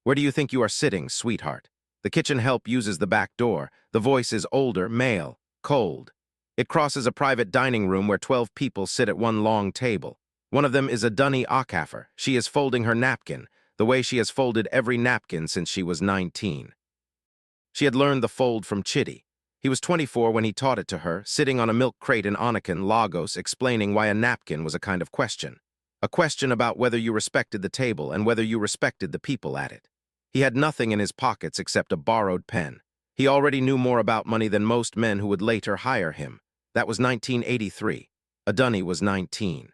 Where do you think you are sitting, sweetheart? The kitchen help uses the back door. The voice is older, male, cold. It crosses a private dining room where 12 people sit at one long table. One of them is a dunny Akaffer. She is folding her napkin, the way she has folded every napkin since she was 19. She had learned the fold from Chitty. He was 24 when he taught it to her, sitting on a milk crate in Anakin, Lagos, explaining why a napkin was a kind of question. A question about whether you respected the table and whether you respected the people at it. He had nothing in his pockets except a borrowed pen. He already knew more about money than most men who would later hire him. That was 1983. Adunni was 19.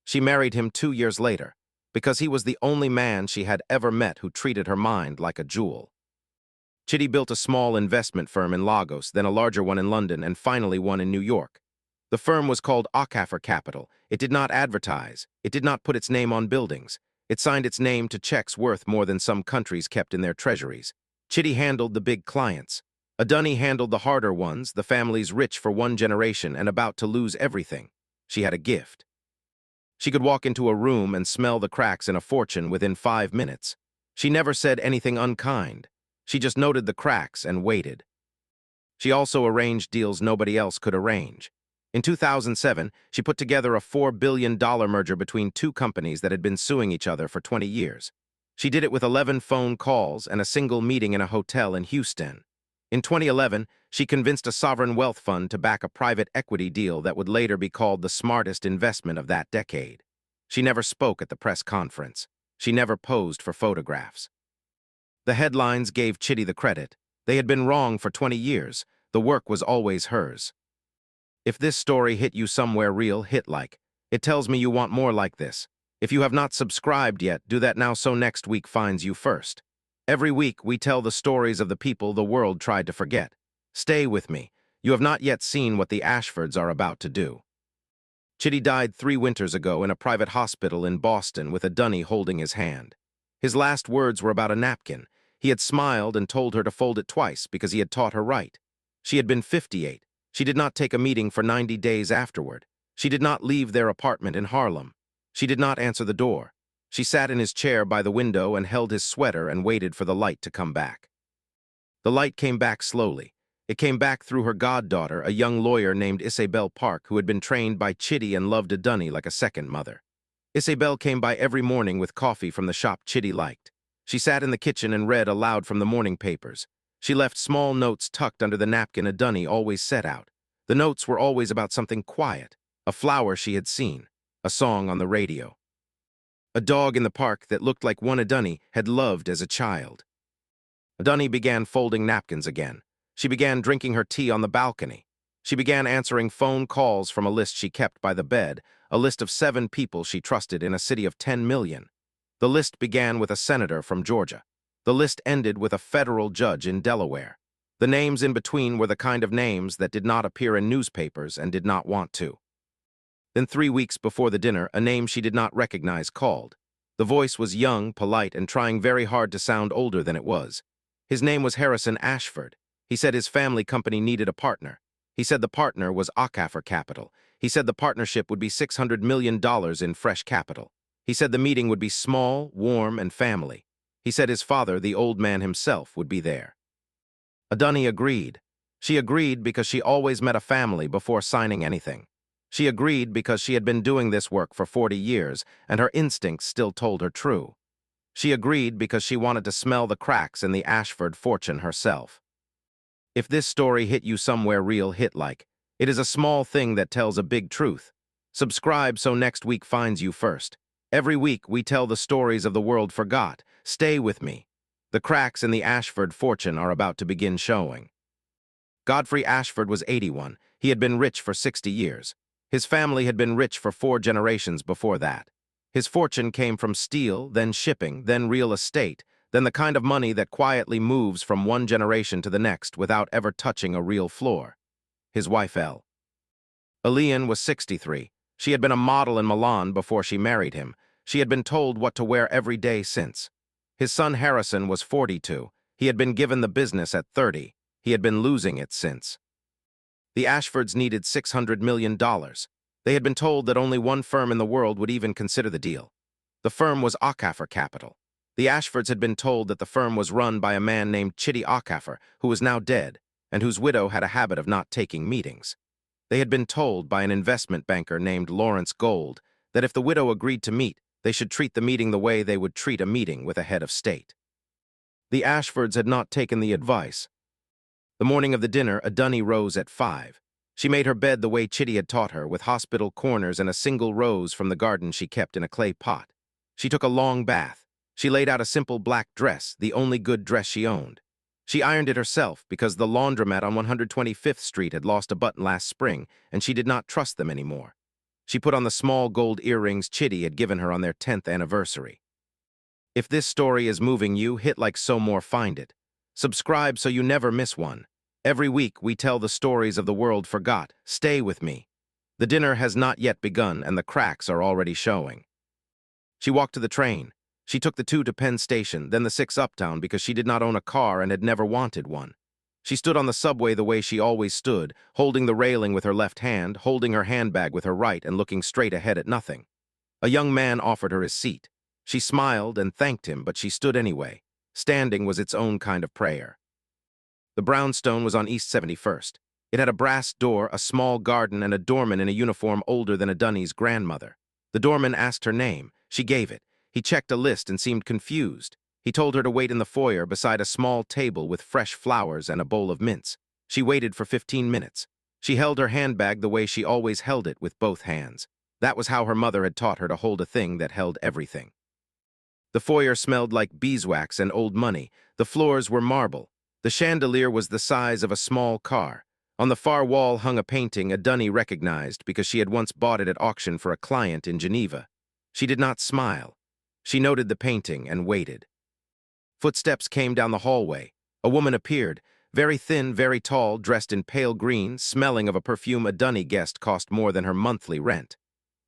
She married him 2 years later, because he was the only man she had ever met who treated her mind like a jewel. Chitty built a small investment firm in Lagos, then a larger one in London, and finally one in New York. The firm was called Akaffer Capital. It did not advertise. It did not put its name on buildings. It signed its name to checks worth more than some countries kept in their treasuries. Chitty handled the big clients. Adunni handled the harder ones, the families rich for one generation and about to lose everything. She had a gift. She could walk into a room and smell the cracks in a fortune within 5 minutes. She never said anything unkind. She just noted the cracks and waited. She also arranged deals nobody else could arrange. In 2007, she put together a $4 billion merger between two companies that had been suing each other for 20 years. She did it with 11 phone calls and a single meeting in a hotel in Houston. In 2011, she convinced a sovereign wealth fund to back a private equity deal that would later be called the smartest investment of that decade. She never spoke at the press conference. She never posed for photographs. The headlines gave Chitty the credit. They had been wrong for 20 years. The work was always hers. If this story hit you somewhere real, hit like. It tells me you want more like this. If you have not subscribed yet, do that now so next week finds you first. Every week, we tell the stories of the people the world tried to forget. Stay with me. You have not yet seen what the Ashfords are about to do. Chitty died 3 winters ago in a private hospital in Boston with Adunni holding his hand. His last words were about a napkin. He had smiled and told her to fold it twice because he had taught her right. She had been 58. She did not take a meeting for 90 days afterward. She did not leave their apartment in Harlem. She did not answer the door. She sat in his chair by the window and held his sweater and waited for the light to come back. The light came back slowly. It came back through her goddaughter, a young lawyer named Isabel Park, who had been trained by Chitty and loved Adunni like a second mother. Isabel came by every morning with coffee from the shop Chitty liked. She sat in the kitchen and read aloud from the morning papers. She left small notes tucked under the napkin Adunni always set out. The notes were always about something quiet, a flower she had seen, a song on the radio. A dog in the park that looked like one Adunni had loved as a child. Adunni began folding napkins again. She began drinking her tea on the balcony. She began answering phone calls from a list she kept by the bed, a list of 7 people she trusted in a city of 10 million. The list began with a senator from Georgia. The list ended with a federal judge in Delaware. The names in between were the kind of names that did not appear in newspapers and did not want to. Then 3 weeks before the dinner, a name she did not recognize called. The voice was young, polite, and trying very hard to sound older than it was. His name was Harrison Ashford. He said his family company needed a partner. He said the partner was Akaffer Capital. He said the partnership would be $600 million in fresh capital. He said the meeting would be small, warm, and family. He said his father, the old man himself, would be there. Adunni agreed. She agreed because she always met a family before signing anything. She agreed because she had been doing this work for 40 years, and her instincts still told her true. She agreed because she wanted to smell the cracks in the Ashford fortune herself. If this story hit you somewhere real, hit like. It is a small thing that tells a big truth. Subscribe so next week finds you first. Every week, we tell the stories of the world forgot. Stay with me. The cracks in the Ashford fortune are about to begin showing. Godfrey Ashford was 81. He had been rich for 60 years. His family had been rich for 4 generations before that. His fortune came from steel, then shipping, then real estate, then the kind of money that quietly moves from one generation to the next without ever touching a real floor. His wife, Elian, was 63. She had been a model in Milan before she married him. She had been told what to wear every day since. His son Harrison was 42. He had been given the business at 30. He had been losing it since. The Ashfords needed $600 million. They had been told that only one firm in the world would even consider the deal. The firm was Akaffer Capital. The Ashfords had been told that the firm was run by a man named Chitty Ockafer, who was now dead, and whose widow had a habit of not taking meetings. They had been told by an investment banker named Lawrence Gold that if the widow agreed to meet, they should treat the meeting the way they would treat a meeting with a head of state. The Ashfords had not taken the advice. The morning of the dinner, Dunny rose at 5. She made her bed the way Chitty had taught her, with hospital corners and a single rose from the garden she kept in a clay pot. She took a long bath. She laid out a simple black dress, the only good dress she owned. She ironed it herself because the laundromat on 125th Street had lost a button last spring, and she did not trust them anymore. She put on the small gold earrings Chitty had given her on their 10th anniversary. If this story is moving you, hit like so more, find it. Subscribe so you never miss one. Every week we tell the stories of the world forgot. Stay with me. The dinner has not yet begun and the cracks are already showing. She walked to the train. She took the 2 to Penn Station, then the 6 uptown because she did not own a car and had never wanted one. She stood on the subway the way she always stood, holding the railing with her left hand, holding her handbag with her right, and looking straight ahead at nothing. A young man offered her his seat. She smiled and thanked him, but she stood anyway. Standing was its own kind of prayer. The brownstone was on East 71st. It had a brass door, a small garden, and a doorman in a uniform older than Dunny's grandmother. The doorman asked her name. She gave it. He checked a list and seemed confused. He told her to wait in the foyer beside a small table with fresh flowers and a bowl of mints. She waited for 15 minutes. She held her handbag the way she always held it, with both hands. That was how her mother had taught her to hold a thing that held everything. The foyer smelled like beeswax and old money. The floors were marble. The chandelier was the size of a small car. On the far wall hung a painting Dunny recognized because she had once bought it at auction for a client in Geneva. She did not smile. She noted the painting and waited. Footsteps came down the hallway. A woman appeared, very thin, very tall, dressed in pale green, smelling of a perfume Dunny guessed cost more than her monthly rent.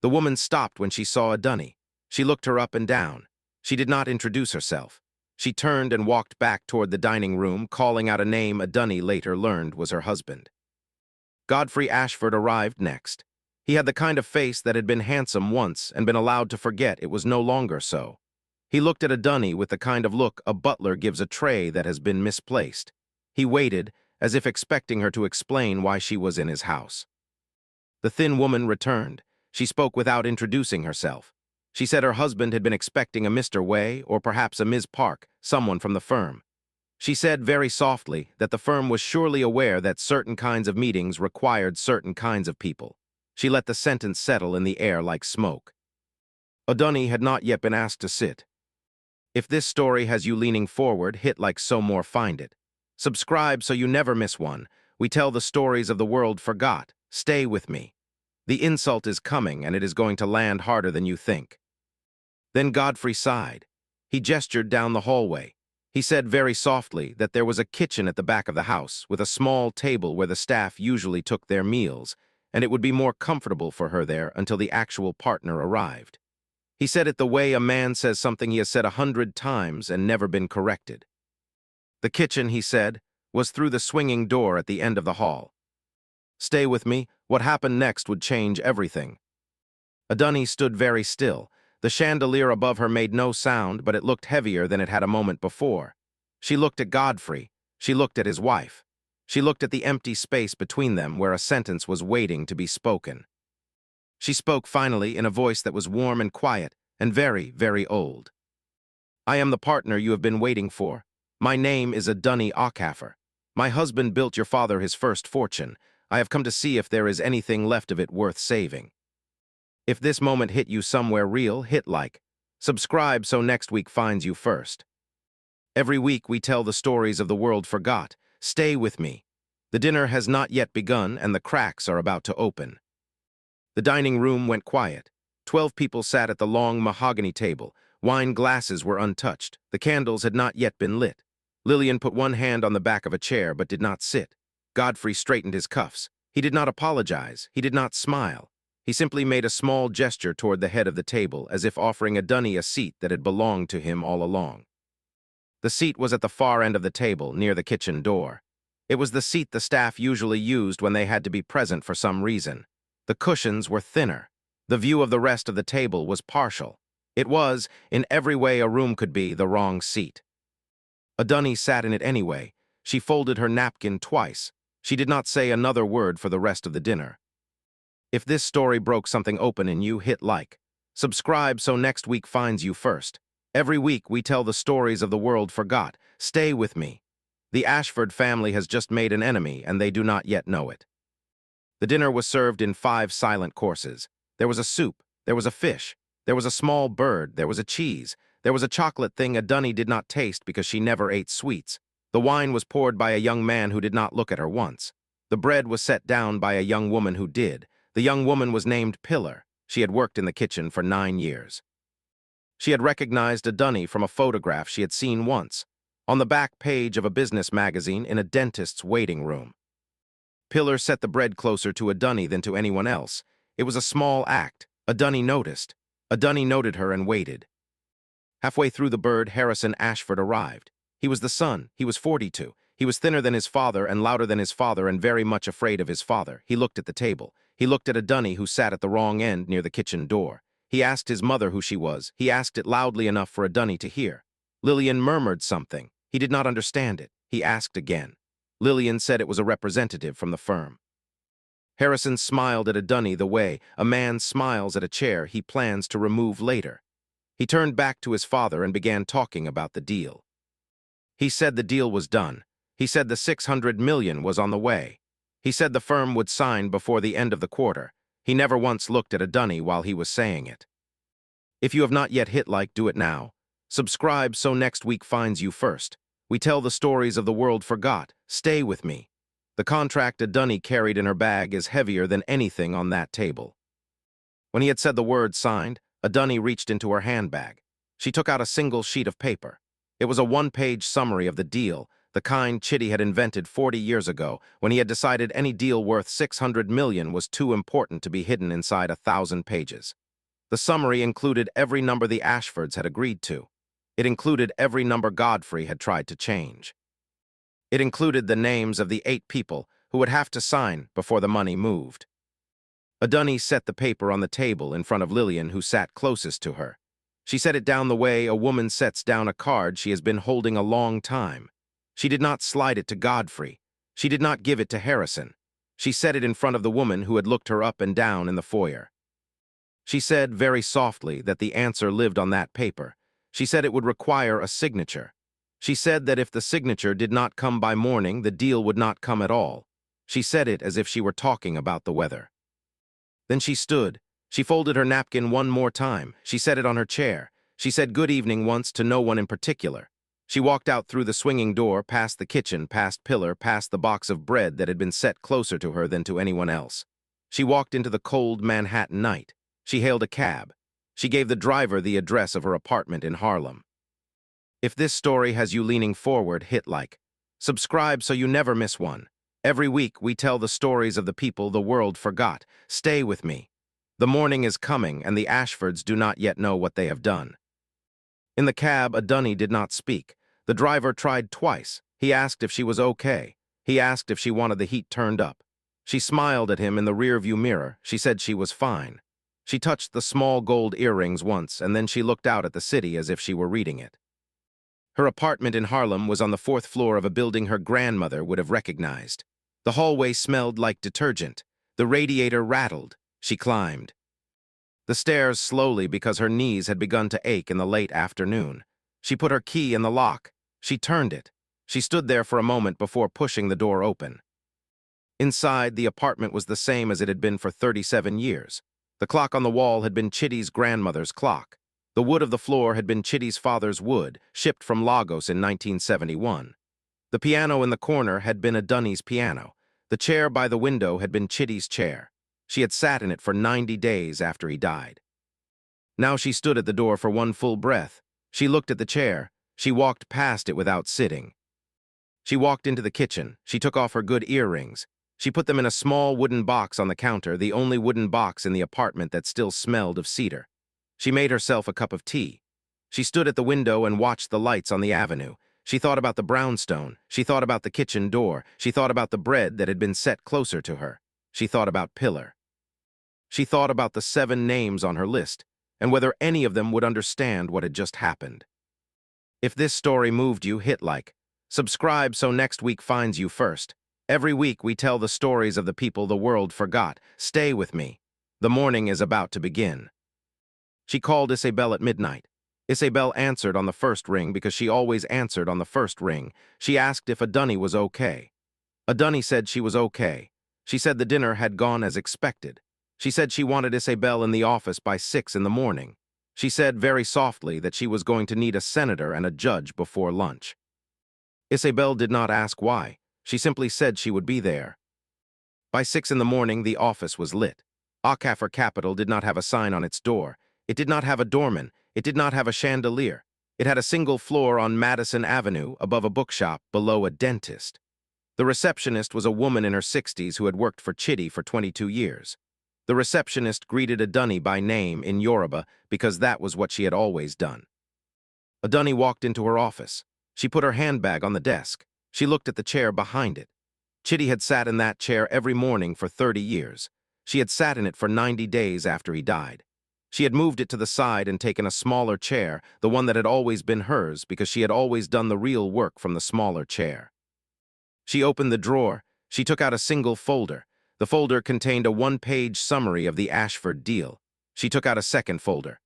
The woman stopped when she saw Dunny. She looked her up and down. She did not introduce herself. She turned and walked back toward the dining room, calling out a name Dunny later learned was her husband. Godfrey Ashford arrived next. He had the kind of face that had been handsome once and been allowed to forget it was no longer so. He looked at Dunny with the kind of look a butler gives a tray that has been misplaced. He waited, as if expecting her to explain why she was in his house. The thin woman returned. She spoke without introducing herself. She said her husband had been expecting a Mr. Way or perhaps a Ms. Park, someone from the firm. She said very softly that the firm was surely aware that certain kinds of meetings required certain kinds of people. She let the sentence settle in the air like smoke. Dunny had not yet been asked to sit. If this story has you leaning forward, hit like so more, find it. Subscribe so you never miss one. We tell the stories of the world forgot. Stay with me. The insult is coming and it is going to land harder than you think. Then Godfrey sighed. He gestured down the hallway. He said very softly that there was a kitchen at the back of the house with a small table where the staff usually took their meals, and it would be more comfortable for her there until the actual partner arrived. He said it the way a man says something he has said 100 times and never been corrected. The kitchen, he said, was through the swinging door at the end of the hall. Stay with me. What happened next would change everything. Dunny stood very still. The chandelier above her made no sound, but it looked heavier than it had a moment before. She looked at Godfrey. She looked at his wife. She looked at the empty space between them where a sentence was waiting to be spoken. She spoke finally in a voice that was warm and quiet and very, very old. I am the partner you have been waiting for. My name is Dunny Ockafer. My husband built your father his first fortune. I have come to see if there is anything left of it worth saving. If this moment hit you somewhere real, hit like. Subscribe so next week finds you first. Every week we tell the stories of the world forgot. Stay with me. The dinner has not yet begun and the cracks are about to open. The dining room went quiet. 12 people sat at the long mahogany table. Wine glasses were untouched. The candles had not yet been lit. Lillian put one hand on the back of a chair but did not sit. Godfrey straightened his cuffs. He did not apologize. He did not smile. He simply made a small gesture toward the head of the table, as if offering Dunny a seat that had belonged to him all along. The seat was at the far end of the table, near the kitchen door. It was the seat the staff usually used when they had to be present for some reason. The cushions were thinner. The view of the rest of the table was partial. It was, in every way a room could be, the wrong seat. A dunny sat in it anyway. She folded her napkin twice. She did not say another word for the rest of the dinner. If this story broke something open in you, hit like. Subscribe so next week finds you first. Every week we tell the stories of the world forgot. Stay with me. The Ashford family has just made an enemy, and they do not yet know it. The dinner was served in 5 silent courses. There was a soup, there was a fish, there was a small bird, there was a cheese, there was a chocolate thing a dunny did not taste because she never ate sweets. The wine was poured by a young man who did not look at her once. The bread was set down by a young woman who did. The young woman was named Pillar. She had worked in the kitchen for 9 years. She had recognized a dunny from a photograph she had seen once, on the back page of a business magazine in a dentist's waiting room. Pillar set the bread closer to a dunny than to anyone else. It was a small act. A dunny noticed. A dunny noted her and waited. Halfway through the bird, Harrison Ashford arrived. He was the son. He was 42. He was thinner than his father and louder than his father and very much afraid of his father. He looked at the table. He looked at a dunny who sat at the wrong end near the kitchen door. He asked his mother who she was. He asked it loudly enough for a dunny to hear. Lillian murmured something. He did not understand it. He asked again. Lillian said it was a representative from the firm. Harrison smiled at a dunny the way a man smiles at a chair he plans to remove later. He turned back to his father and began talking about the deal. He said the deal was done. He said the $600 million was on the way. He said the firm would sign before the end of the quarter. He never once looked at a dunny while he was saying it. If you have not yet hit like, do it now. Subscribe so next week finds you first. We tell the stories of the world forgot. Stay with me. The contract a dunny carried in her bag is heavier than anything on that table. When he had said the word signed, a dunny reached into her handbag. She took out a single sheet of paper. It was a 1-page summary of the deal, the kind Chitty had invented 40 years ago when he had decided any deal worth $600 million was too important to be hidden inside 1,000 pages. The summary included every number the Ashfords had agreed to. It included every number Godfrey had tried to change. It included the names of the 8 people who would have to sign before the money moved. A dunny set the paper on the table in front of Lillian, who sat closest to her. She set it down the way a woman sets down a card she has been holding a long time. She did not slide it to Godfrey. She did not give it to Harrison. She set it in front of the woman who had looked her up and down in the foyer. She said very softly that the answer lived on that paper. She said it would require a signature. She said that if the signature did not come by morning, the deal would not come at all. She said it as if she were talking about the weather. Then she stood. She folded her napkin one more time. She set it on her chair. She said good evening once to no one in particular. She walked out through the swinging door, past the kitchen, past Pillar, past the box of bread that had been set closer to her than to anyone else. She walked into the cold Manhattan night. She hailed a cab. She gave the driver the address of her apartment in Harlem. If this story has you leaning forward, hit like. Subscribe so you never miss one. Every week we tell the stories of the people the world forgot. Stay with me. The morning is coming, and the Ashfords do not yet know what they have done. In the cab, a dunny did not speak. The driver tried twice. He asked if she was okay. He asked if she wanted the heat turned up. She smiled at him in the rearview mirror. She said she was fine. She touched the small gold earrings once, and then she looked out at the city as if she were reading it. Her apartment in Harlem was on the 4th floor of a building her grandmother would have recognized. The hallway smelled like detergent. The radiator rattled. She climbed the stairs slowly because her knees had begun to ache in the late afternoon. She put her key in the lock. She turned it. She stood there for a moment before pushing the door open. Inside, the apartment was the same as it had been for 37 years. The clock on the wall had been Chitty's grandmother's clock. The wood of the floor had been Chitty's father's wood, shipped from Lagos in 1971. The piano in the corner had been a dunny's piano. The chair by the window had been Chitty's chair. She had sat in it for 90 days after he died. Now she stood at the door for one full breath. She looked at the chair. She walked past it without sitting. She walked into the kitchen. She took off her good earrings. She put them in a small wooden box on the counter, the only wooden box in the apartment that still smelled of cedar. She made herself a cup of tea. She stood at the window and watched the lights on the avenue. She thought about the brownstone. She thought about the kitchen door. She thought about the bread that had been set closer to her. She thought about Pillar. She thought about the 7 names on her list. and whether any of them would understand what had just happened. If this story moved you, hit like. Subscribe so next week finds you first. Every week we tell the stories of the people the world forgot. Stay with me. The morning is about to begin. She called Isabel at midnight. Isabel answered on the first ring because she always answered on the first ring. She asked if Adunny was okay. Adunny said she was okay. She said the dinner had gone as expected. She said she wanted Isabel in the office by 6 in the morning. She said very softly that she was going to need a senator and a judge before lunch. Isabel did not ask why. She simply said she would be there. By 6 in the morning, the office was lit. Acafer Capital did not have a sign on its door. It did not have a doorman. It did not have a chandelier. It had a single floor on Madison Avenue, above a bookshop, below a dentist. The receptionist was a woman in her 60s who had worked for Chitty for 22 years. The receptionist greeted Adunny by name in Yoruba because that was what she had always done. Adunny walked into her office. She put her handbag on the desk. She looked at the chair behind it. Chitty had sat in that chair every morning for 30 years. She had sat in it for 90 days after he died. She had moved it to the side and taken a smaller chair, the one that had always been hers, because she had always done the real work from the smaller chair. She opened the drawer. She took out a single folder. The folder contained a one-page summary of the Ashford deal. She took out a second folder.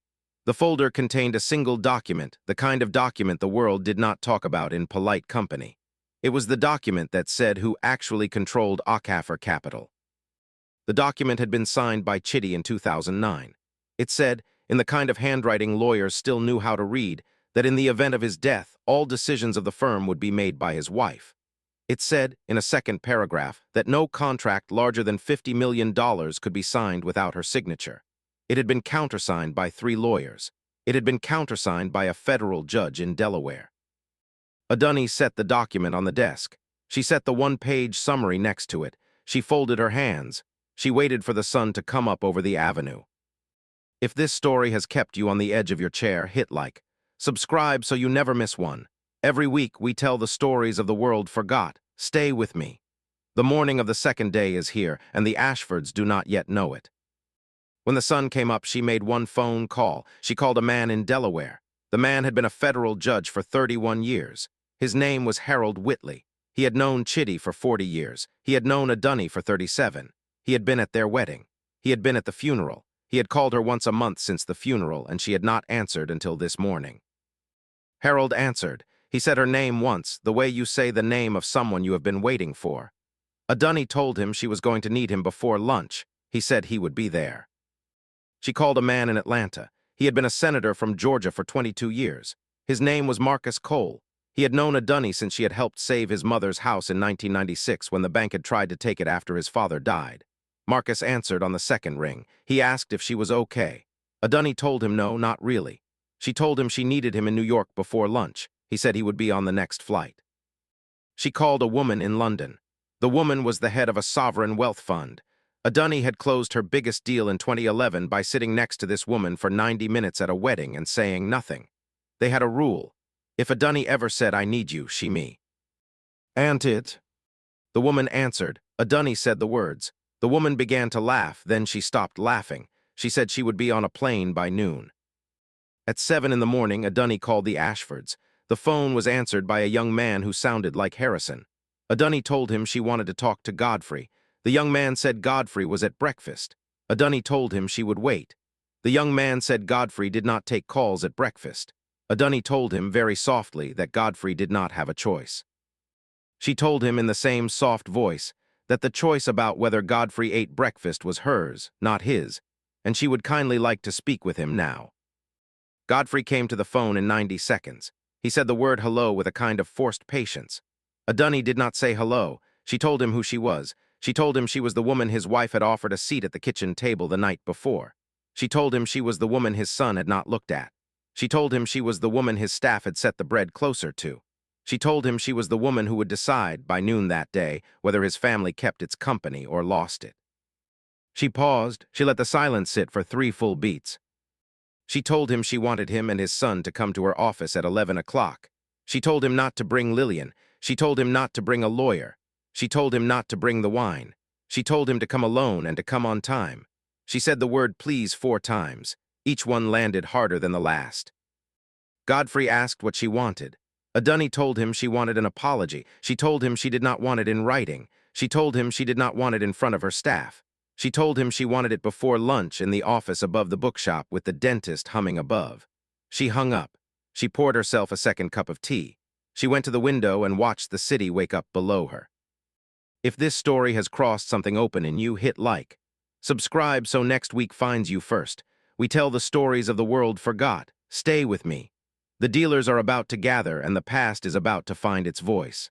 The folder contained a single document, the kind of document the world did not talk about in polite company. It was the document that said who actually controlled Acafer Capital. The document had been signed by Chitty in 2009. It said, in the kind of handwriting lawyers still knew how to read, that in the event of his death, all decisions of the firm would be made by his wife. It said, in a second paragraph, that no contract larger than $50 million could be signed without her signature. It had been countersigned by 3 lawyers. It had been countersigned by a federal judge in Delaware. Adunny set the document on the desk. She set the one-page summary next to it. She folded her hands. She waited for the sun to come up over the avenue. If this story has kept you on the edge of your chair, hit like. Subscribe so you never miss one. Every week we tell the stories of the world forgot. Stay with me. The morning of the second day is here, and the Ashfords do not yet know it. When the sun came up, she made one phone call. She called a man in Delaware. The man had been a federal judge for 31 years. His name was Harold Whitley. He had known Chitty for 40 years. He had known Adunny for 37. He had been at their wedding. He had been at the funeral. He had called her once a month since the funeral, and she had not answered until this morning. Harold answered. He said her name once, the way you say the name of someone you have been waiting for. Adunny told him she was going to need him before lunch. He said he would be there. She called a man in Atlanta. He had been a senator from Georgia for 22 years. His name was Marcus Cole. He had known Adunny since she had helped save his mother's house in 1996 when the bank had tried to take it after his father died. Marcus answered on the second ring. He asked if she was okay. Adunny told him no, not really. She told him she needed him in New York before lunch. He said he would be on the next flight. She called a woman in London. The woman was the head of a sovereign wealth fund. Adunny had closed her biggest deal in 2011 by sitting next to this woman for 90 minutes at a wedding and saying nothing. They had a rule. If Adunny ever said, "I need you," she me. "Ain't it?" The woman answered. Adunny said the words. The woman began to laugh, then she stopped laughing. She said she would be on a plane by noon. At 7 in the morning, Adunny called the Ashfords. The phone was answered by a young man who sounded like Harrison. Adunny told him she wanted to talk to Godfrey. The young man said Godfrey was at breakfast. Adunny told him she would wait. The young man said Godfrey did not take calls at breakfast. Adunny told him very softly that Godfrey did not have a choice. She told him in the same soft voice that the choice about whether Godfrey ate breakfast was hers, not his, and she would kindly like to speak with him now. Godfrey came to the phone in 90 seconds. He said the word hello with a kind of forced patience. Adunny did not say hello. She told him who she was. She told him she was the woman his wife had offered a seat at the kitchen table the night before. She told him she was the woman his son had not looked at. She told him she was the woman his staff had set the bread closer to. She told him she was the woman who would decide, by noon that day, whether his family kept its company or lost it. She paused. She let the silence sit for 3 full beats. She told him she wanted him and his son to come to her office at 11 o'clock. She told him not to bring Lillian. She told him not to bring a lawyer. She told him not to bring the wine. She told him to come alone and to come on time. She said the word please 4 times. Each one landed harder than the last. Godfrey asked what she wanted. Adunni told him she wanted an apology. She told him she did not want it in writing. She told him she did not want it in front of her staff. She told him she wanted it before lunch in the office above the bookshop with the dentist humming above. She hung up. She poured herself a second cup of tea. She went to the window and watched the city wake up below her. If this story has crossed something open in you, hit like. Subscribe so next week finds you first. We tell the stories of the world forgot. Stay with me. The dealers are about to gather and the past is about to find its voice.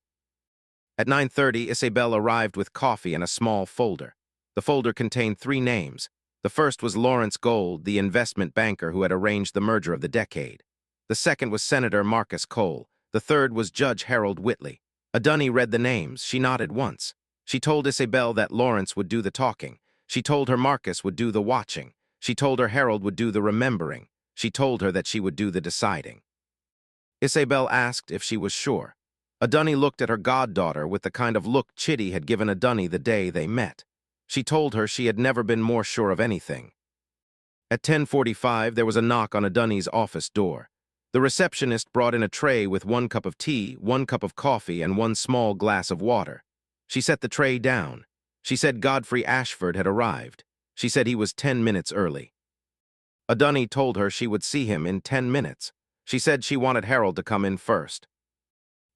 At 9:30, Isabel arrived with coffee and a small folder. The folder contained 3 names. The first was Lawrence Gold, the investment banker who had arranged the merger of the decade. The second was Senator Marcus Cole. The third was Judge Harold Whitley. Adunni read the names. She nodded once. She told Isabel that Lawrence would do the talking. She told her Marcus would do the watching. She told her Harold would do the remembering. She told her that she would do the deciding. Isabel asked if she was sure. Adunni looked at her goddaughter with the kind of look Chitty had given Adunni the day they met. She told her she had never been more sure of anything. At 10:45, there was a knock on Adunni's office door. The receptionist brought in a tray with 1 cup of tea, 1 cup of coffee, and 1 small glass of water. She set the tray down. She said Godfrey Ashford had arrived. She said he was 10 minutes early. Adunni told her she would see him in 10 minutes. She said she wanted Harold to come in first.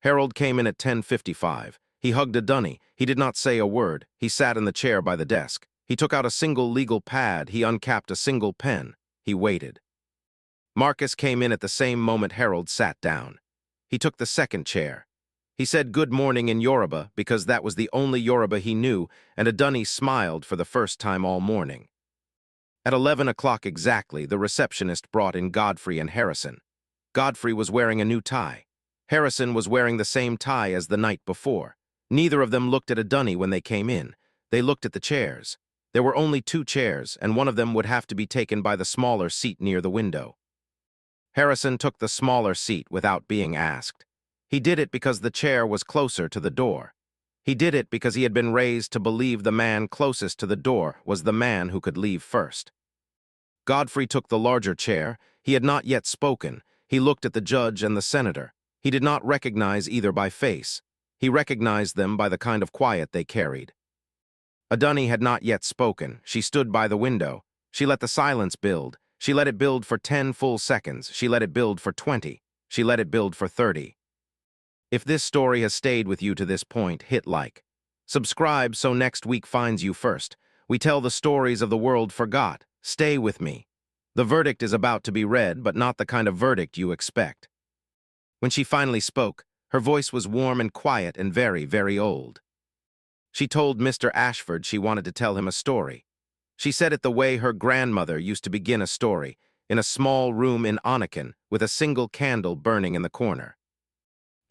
Harold came in at 10:55. He hugged Adunni. He did not say a word. He sat in the chair by the desk. He took out a single legal pad. He uncapped a single pen. He waited. Marcus came in at the same moment Harold sat down. He took the second chair. He said good morning in Yoruba because that was the only Yoruba he knew, and Adunni smiled for the first time all morning. At 11 o'clock exactly, the receptionist brought in Godfrey and Harrison. Godfrey was wearing a new tie. Harrison was wearing the same tie as the night before. Neither of them looked at Adunni when they came in. They looked at the chairs. There were only 2 chairs, and one of them would have to be taken by the smaller seat near the window. Harrison took the smaller seat without being asked. He did it because the chair was closer to the door. He did it because he had been raised to believe the man closest to the door was the man who could leave first. Godfrey took the larger chair. He had not yet spoken. He looked at the judge and the senator. He did not recognize either by face. He recognized them by the kind of quiet they carried. Adunni had not yet spoken. She stood by the window. She let the silence build. She let it build for 10 full seconds. She let it build for 20. She let it build for 30. If this story has stayed with you to this point, hit like. Subscribe so next week finds you first. We tell the stories of the world forgot. Stay with me. The verdict is about to be read, but not the kind of verdict you expect. When she finally spoke, her voice was warm and quiet and very, very old. She told Mr. Ashford she wanted to tell him a story. She said it the way her grandmother used to begin a story, in a small room in Anakin with a single candle burning in the corner.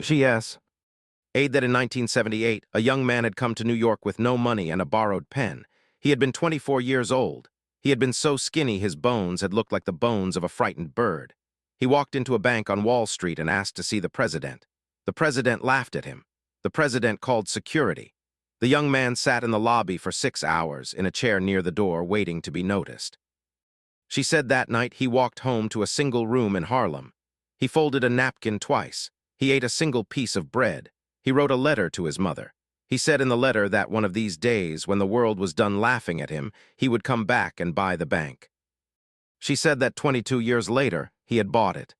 She aid that in 1978, a young man had come to New York with no money and a borrowed pen. He had been 24 years old. He had been so skinny his bones had looked like the bones of a frightened bird. He walked into a bank on Wall Street and asked to see the president. The president laughed at him. The president called security. The young man sat in the lobby for 6 hours in a chair near the door waiting to be noticed. She said that night he walked home to a single room in Harlem. He folded a napkin twice. He ate a single piece of bread. He wrote a letter to his mother. He said in the letter that one of these days, when the world was done laughing at him, he would come back and buy the bank. She said that 22 years later, he had bought it.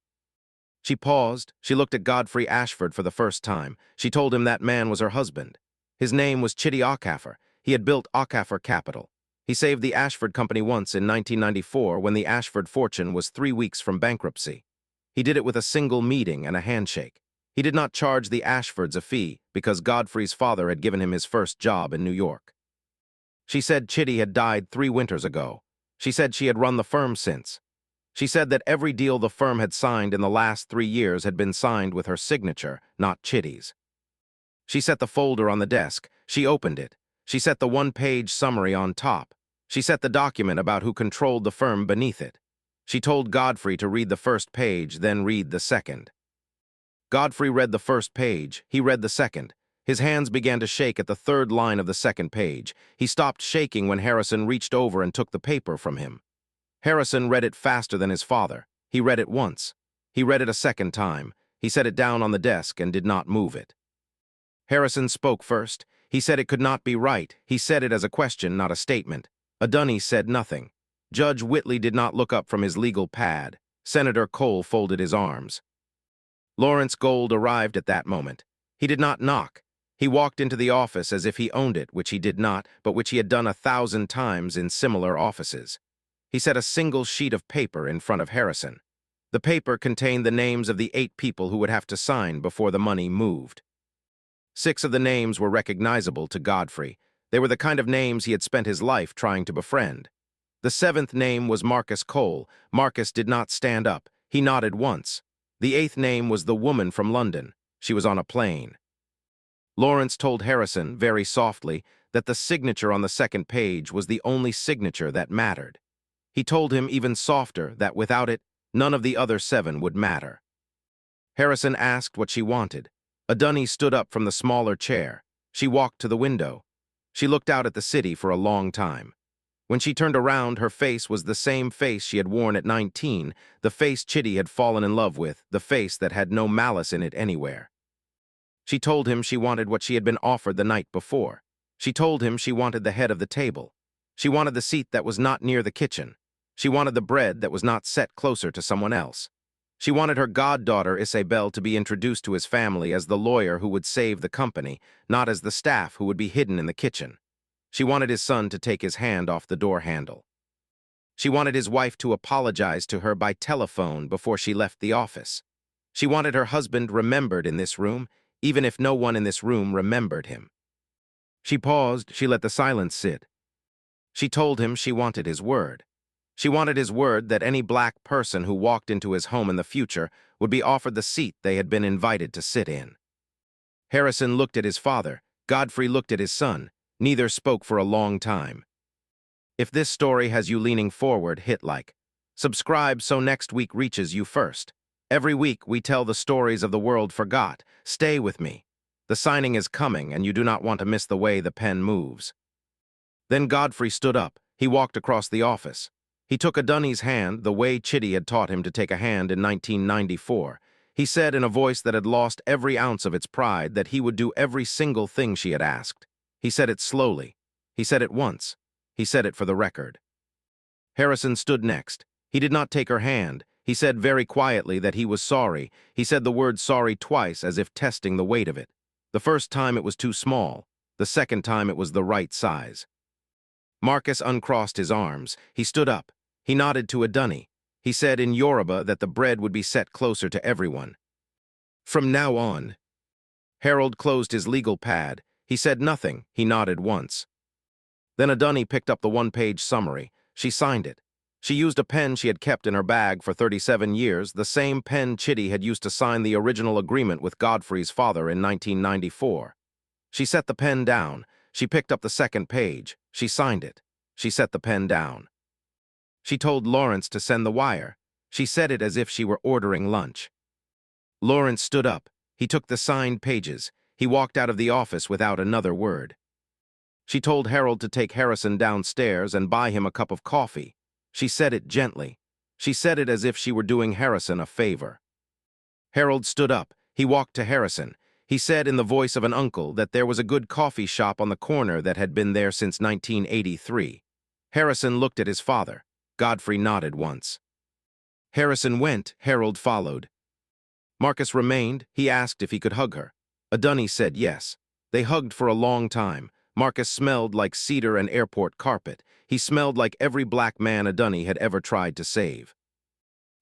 She paused. She looked at Godfrey Ashford for the first time. She told him that man was her husband. His name was Chitty Ockafer. He had built Ockafer Capital. He saved the Ashford Company once in 1994 when the Ashford fortune was 3 weeks from bankruptcy. He did it with a single meeting and a handshake. He did not charge the Ashfords a fee because Godfrey's father had given him his first job in New York. She said Chitty had died 3 winters ago. She said she had run the firm since. She said that every deal the firm had signed in the last 3 years had been signed with her signature, not Chitty's. She set the folder on the desk. She opened it. She set the 1-page summary on top. She set the document about who controlled the firm beneath it. She told Godfrey to read the first page, then read the second. Godfrey read the first page. He read the second. His hands began to shake at the 3rd line of the second page. He stopped shaking when Harrison reached over and took the paper from him. Harrison read it faster than his father. He read it once. He read it a second time. He set it down on the desk and did not move it. Harrison spoke first. He said it could not be right. He said it as a question, not a statement. Adunni said nothing. Judge Whitley did not look up from his legal pad. Senator Cole folded his arms. Lawrence Gold arrived at that moment. He did not knock. He walked into the office as if he owned it, which he did not, but which he had done 1,000 times in similar offices. He set a single sheet of paper in front of Harrison. The paper contained the names of the 8 people who would have to sign before the money moved. 6 of the names were recognizable to Godfrey. They were the kind of names he had spent his life trying to befriend. The 7th name was Marcus Cole. Marcus did not stand up. He nodded once. The 8th name was the woman from London. She was on a plane. Lawrence told Harrison, very softly, that the signature on the second page was the only signature that mattered. He told him even softer that without it, none of the other 7 would matter. Harrison asked what she wanted. Adunni stood up from the smaller chair. She walked to the window. She looked out at the city for a long time. When she turned around, her face was the same face she had worn at 19, the face Chitty had fallen in love with, the face that had no malice in it anywhere. She told him she wanted what she had been offered the night before. She told him she wanted the head of the table. She wanted the seat that was not near the kitchen. She wanted the bread that was not set closer to someone else. She wanted her goddaughter Isabel to be introduced to his family as the lawyer who would save the company, not as the staff who would be hidden in the kitchen. She wanted his son to take his hand off the door handle. She wanted his wife to apologize to her by telephone before she left the office. She wanted her husband remembered in this room, even if no one in this room remembered him. She paused. She let the silence sit. She told him she wanted his word. She wanted his word that any black person who walked into his home in the future would be offered the seat they had been invited to sit in. Harrison looked at his father. Godfrey looked at his son. Neither spoke for a long time. If this story has you leaning forward, hit like. Subscribe so next week reaches you first. Every week we tell the stories of the world forgot. Stay with me. The signing is coming, and you do not want to miss the way the pen moves. Then Godfrey stood up. He walked across the office. He took Adunni's hand the way Chitty had taught him to take a hand in 1994. He said in a voice that had lost every ounce of its pride that he would do every single thing she had asked. He said it slowly. He said it once. He said it for the record. Harrison stood next. He did not take her hand. He said very quietly that he was sorry. He said the word sorry twice as if testing the weight of it. The first time it was too small. The second time it was the right size. Marcus uncrossed his arms. He stood up. He nodded to Adunni. He said in Yoruba that the bread would be set closer to everyone. From now on. Harold closed his legal pad. He said nothing. He nodded once. Then Adunni picked up the one-page summary. She signed it. She used a pen she had kept in her bag for 37 years, the same pen Chitty had used to sign the original agreement with Godfrey's father in 1994. She set the pen down. She picked up the second page. She signed it. She set the pen down. She told Lawrence to send the wire. She said it as if she were ordering lunch. Lawrence stood up. He took the signed pages. He walked out of the office without another word. She told Harold to take Harrison downstairs and buy him a cup of coffee. She said it gently. She said it as if she were doing Harrison a favor. Harold stood up. He walked to Harrison. He said in the voice of an uncle that there was a good coffee shop on the corner that had been there since 1983. Harrison looked at his father. Godfrey nodded once. Harrison went. Harold followed. Marcus remained. He asked if he could hug her. Adunni said yes. They hugged for a long time. Marcus smelled like cedar and airport carpet. He smelled like every black man Adunni had ever tried to save.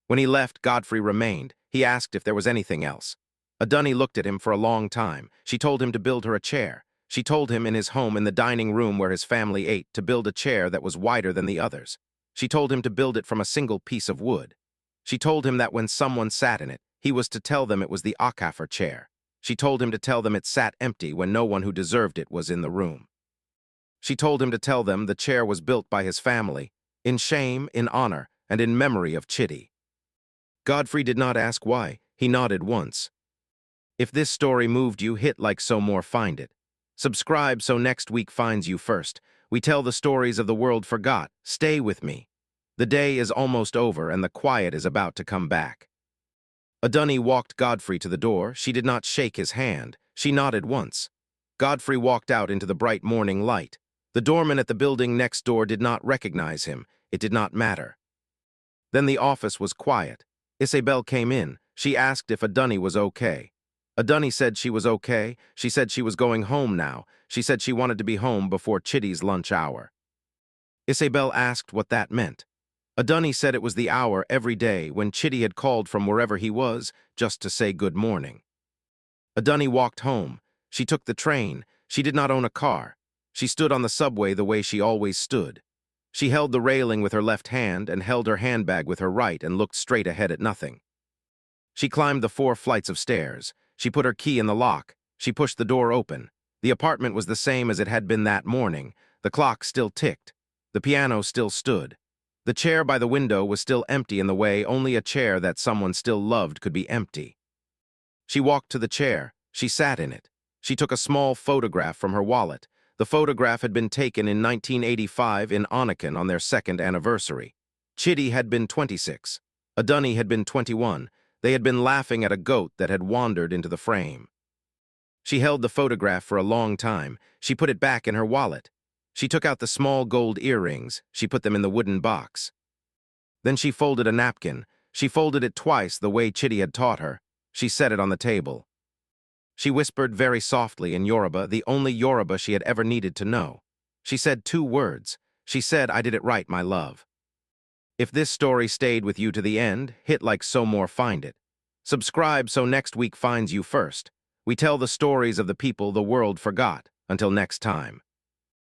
When he left, Godfrey remained. He asked if there was anything else. Adunni looked at him for a long time. She told him to build her a chair. She told him in his home in the dining room where his family ate to build a chair that was wider than the others. She told him to build it from a single piece of wood. She told him that when someone sat in it, he was to tell them it was the Akafor chair. She told him to tell them it sat empty when no one who deserved it was in the room. She told him to tell them the chair was built by his family, in shame, in honor, and in memory of Chitty. Godfrey did not ask why. He nodded once. If this story moved you, hit like so more find it. Subscribe so next week finds you first. We tell the stories of the world forgot. Stay with me. The day is almost over and the quiet is about to come back. Adunni walked Godfrey to the door. She did not shake his hand. She nodded once. Godfrey walked out into the bright morning light. The doorman at the building next door did not recognize him. It did not matter. Then the office was quiet. Isabel came in. She asked if Adunni was okay. Adunni said she was okay. She said she was going home now. She said she wanted to be home before Chitty's lunch hour. Isabel asked what that meant. Adunni said it was the hour every day when Chitty had called from wherever he was just to say good morning. Adunni walked home. She took the train. She did not own a car. She stood on the subway the way she always stood. She held the railing with her left hand and held her handbag with her right and looked straight ahead at nothing. She climbed the 4 flights of stairs. She put her key in the lock. She pushed the door open. The apartment was the same as it had been that morning. The clock still ticked. The piano still stood. The chair by the window was still empty in the way only a chair that someone still loved could be empty. She walked to the chair. She sat in it. She took a small photograph from her wallet. The photograph had been taken in 1985 in Anakin on their 2nd anniversary. Chitty had been 26. Adunni had been 21. They had been laughing at a goat that had wandered into the frame. She held the photograph for a long time. She put it back in her wallet. She took out the small gold earrings. She put them in the wooden box. Then she folded a napkin. She folded it twice the way Chitty had taught her. She set it on the table. She whispered very softly in Yoruba, the only Yoruba she had ever needed to know. She said 2 words. She said, "I did it right, my love." If this story stayed with you to the end, hit like so more find it. Subscribe so next week finds you first. We tell the stories of the people the world forgot. Until next time.